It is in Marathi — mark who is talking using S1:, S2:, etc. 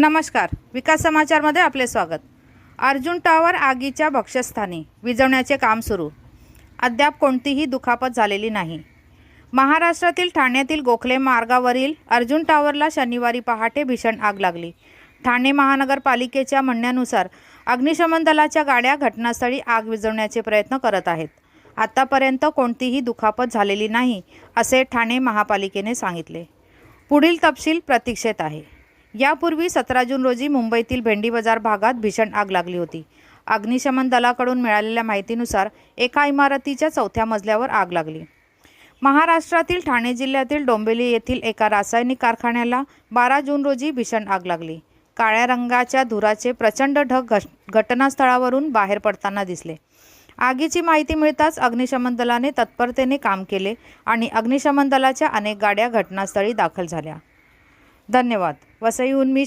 S1: नमस्कार. विकास समाचारमध्ये आपले स्वागत. अर्जुन टॉवर आगीच्या भक्ष्यस्थानी, विझवण्याचे काम सुरू. अद्याप कोणतीही दुखापत झालेली नाही. महाराष्ट्रातील ठाण्यातील गोखले मार्गावरील अर्जुन टॉवरला शनिवारी पहाटे भीषण आग लागली. ठाणे महानगरपालिकेच्या म्हणण्यानुसार अग्निशमन दलाच्या गाड्या घटनास्थळी आग विझवण्याचे प्रयत्न करत आहेत. आतापर्यंत कोणतीही दुखापत झालेली नाही, असे ठाणे महापालिकेने सांगितले. पुढील तपशील प्रतीक्षेत आहे. यापूर्वी 17 जून रोजी मुंबईतील भेंडी बाजार भागात भीषण आग लागली होती. अग्निशमन दलाकडून मिळालेल्या माहितीनुसार एका इमारतीच्या 4थ्या मजल्यावर आग लागली. महाराष्ट्रातील ठाणे जिल्ह्यातील डोंबिवली येथील एका रासायनिक कारखान्याला 12 जून रोजी भीषण आग लागली. काळ्या रंगाच्या धुराचे प्रचंड ढग घटनास्थळावरून बाहेर पडताना दिसले. आगीची माहिती मिळताच अग्निशमन दलाने तत्परतेने काम केले आणि अग्निशमन दलाच्या अनेक गाड्या घटनास्थळी दाखल झाल्या. धन्यवाद. वसईहून मी